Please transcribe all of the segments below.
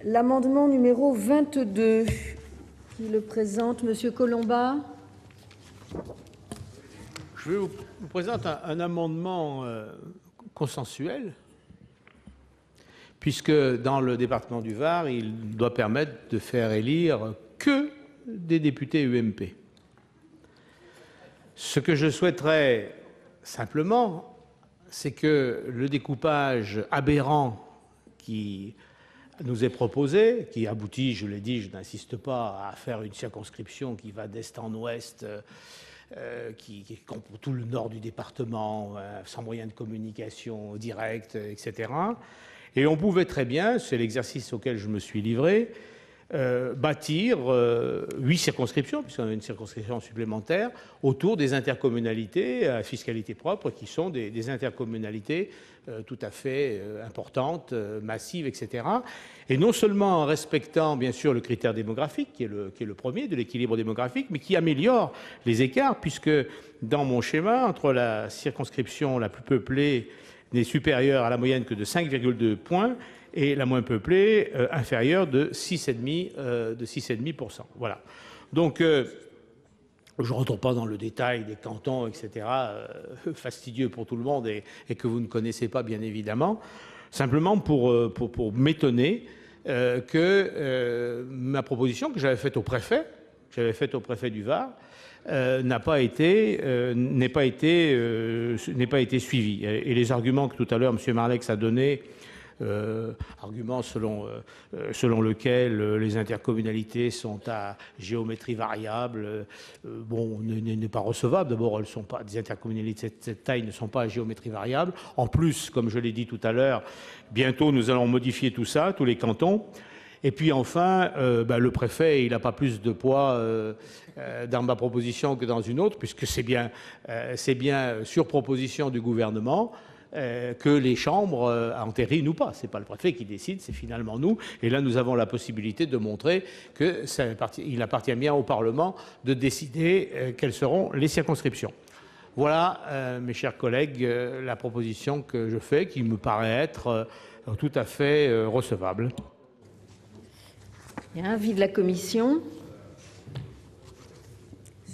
L'amendement numéro 22, qui le présente, Monsieur Collombat. Je vous présente un amendement consensuel, puisque dans le département du Var, il doit permettre de faire élire que des députés UMP. Ce que je souhaiterais simplement, c'est que le découpage aberrant qui nous est proposé, qui aboutit, je l'ai dit, je n'insiste pas à faire une circonscription qui va d'est en ouest, qui comprend tout le nord du département, sans moyen de communication direct, etc. Et on pouvait très bien, c'est l'exercice auquel je me suis livré, bâtir 8 circonscriptions, puisqu'on a une circonscription supplémentaire, autour des intercommunalités à fiscalité propre, qui sont des intercommunalités tout à fait importantes, massives, etc. Et non seulement en respectant, bien sûr, le critère démographique, qui est le premier de l'équilibre démographique, mais qui améliore les écarts, puisque dans mon schéma, entre la circonscription la plus peuplée n'est supérieure à la moyenne que de 5,2 points, et la moins peuplée inférieure de 6,5%. Voilà. Donc, je ne rentre pas dans le détail des cantons, etc., fastidieux pour tout le monde et que vous ne connaissez pas, bien évidemment. Simplement pour m'étonner que ma proposition que j'avais faite au préfet, du Var, n'ait pas été suivie. Et les arguments que tout à l'heure M. Marlex a donnés, argument selon lequel les intercommunalités sont à géométrie variable, n'est pas recevable. D'abord, elles sont pas, des intercommunalités de cette taille ne sont pas à géométrie variable. En plus, comme je l'ai dit tout à l'heure, bientôt nous allons modifier tout ça, tous les cantons. Et puis enfin, le préfet, il n'a pas plus de poids dans ma proposition que dans une autre, puisque c'est bien sur proposition du gouvernement que les chambres entérinent ou pas. Ce n'est pas le préfet qui décide, c'est finalement nous. Et là, nous avons la possibilité de montrer qu'il appartient bien au Parlement de décider quelles seront les circonscriptions. Voilà, mes chers collègues, la proposition que je fais, qui me paraît être tout à fait recevable. Il y a un avis de la commission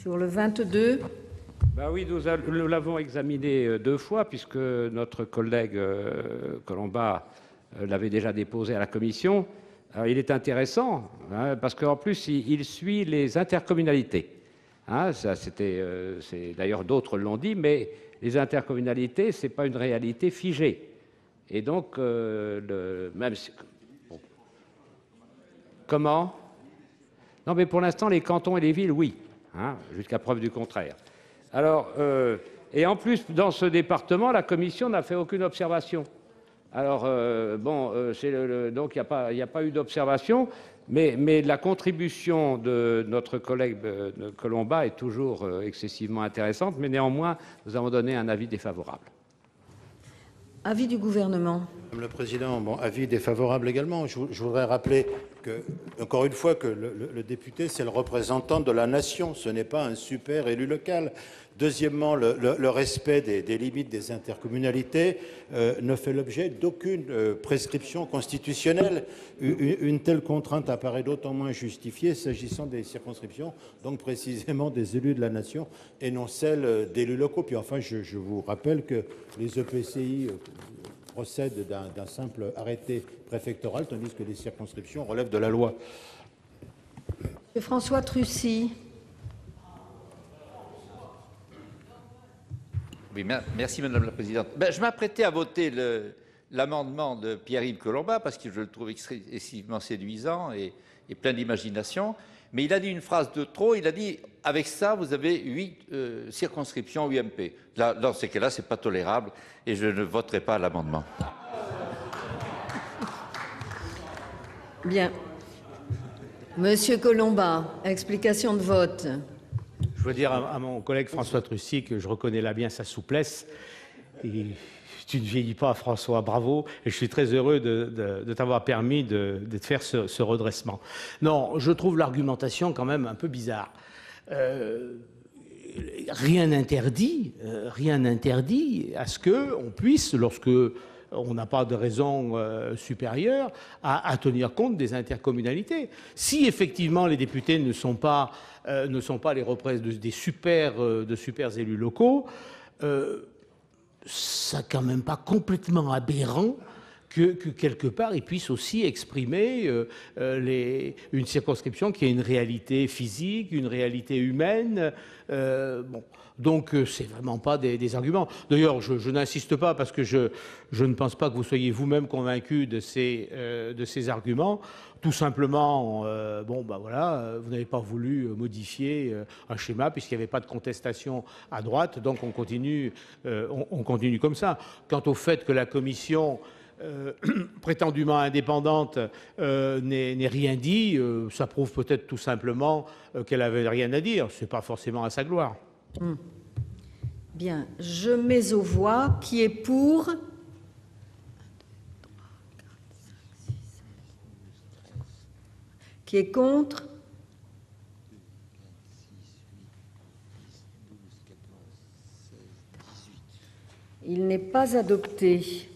sur le 22. Ben oui, nous l'avons examiné 2 fois, puisque notre collègue Collombat l'avait déjà déposé à la commission. Alors, il est intéressant, parce qu'en plus, il suit les intercommunalités. C'est d'ailleurs d'autres l'ont dit, mais les intercommunalités, ce n'est pas une réalité figée. Et donc, même si... Comment? Non, mais pour l'instant, les cantons et les villes, oui, jusqu'à preuve du contraire. Alors, et en plus, dans ce département, la commission n'a fait aucune observation. Alors, donc il n'y a pas eu d'observation, mais la contribution de notre collègue Collombat est toujours excessivement intéressante, mais néanmoins, nous avons donné un avis défavorable. Avis du gouvernement. Madame le Président, avis défavorable également. Je voudrais rappeler encore une fois, que le député, c'est le représentant de la nation, ce n'est pas un super élu local. Deuxièmement, le respect des limites des intercommunalités ne fait l'objet d'aucune prescription constitutionnelle. Une telle contrainte apparaît d'autant moins justifiée s'agissant des circonscriptions, donc précisément des élus de la nation et non celles d'élus locaux. Puis enfin, je vous rappelle que les EPCI procèdent d'un simple arrêté préfectoral, tandis que les circonscriptions relèvent de la loi. Monsieur François Trucy. Oui, merci Madame la Présidente. Je m'apprêtais à voter l'amendement de Pierre-Yves Collombat parce que je le trouve excessivement séduisant et plein d'imagination. Mais il a dit une phrase de trop, il a dit « avec ça, vous avez 8 circonscriptions UMP ». Dans ces cas-là, ce n'est pas tolérable et je ne voterai pas l'amendement. Bien. Monsieur Collombat, explication de vote. Je veux dire à mon collègue François Trucy que je reconnais là bien sa souplesse. Et tu ne vieillis pas, François, bravo. Et je suis très heureux de t'avoir permis de faire ce redressement. Non, je trouve l'argumentation quand même un peu bizarre. Rien n'interdit à ce qu'on puisse, lorsque on n'a pas de raison supérieure à tenir compte des intercommunalités. Si effectivement les députés ne sont pas les représentants de super élus locaux, ça quand même pas complètement aberrant que quelque part ils puissent aussi exprimer une circonscription qui a une réalité physique, une réalité humaine. Bon. Donc c'est vraiment pas des arguments. D'ailleurs, je n'insiste pas parce que je ne pense pas que vous soyez vous-même convaincu de ces arguments. Tout simplement, bon, ben voilà, vous n'avez pas voulu modifier un schéma puisqu'il n'y avait pas de contestation à droite, donc on continue comme ça. Quant au fait que la commission prétendument indépendante n'ait rien dit, ça prouve peut-être tout simplement qu'elle avait rien à dire. C'est pas forcément à sa gloire. Bien, je mets aux voix qui est pour. Qui est contre? Il n'est pas adopté.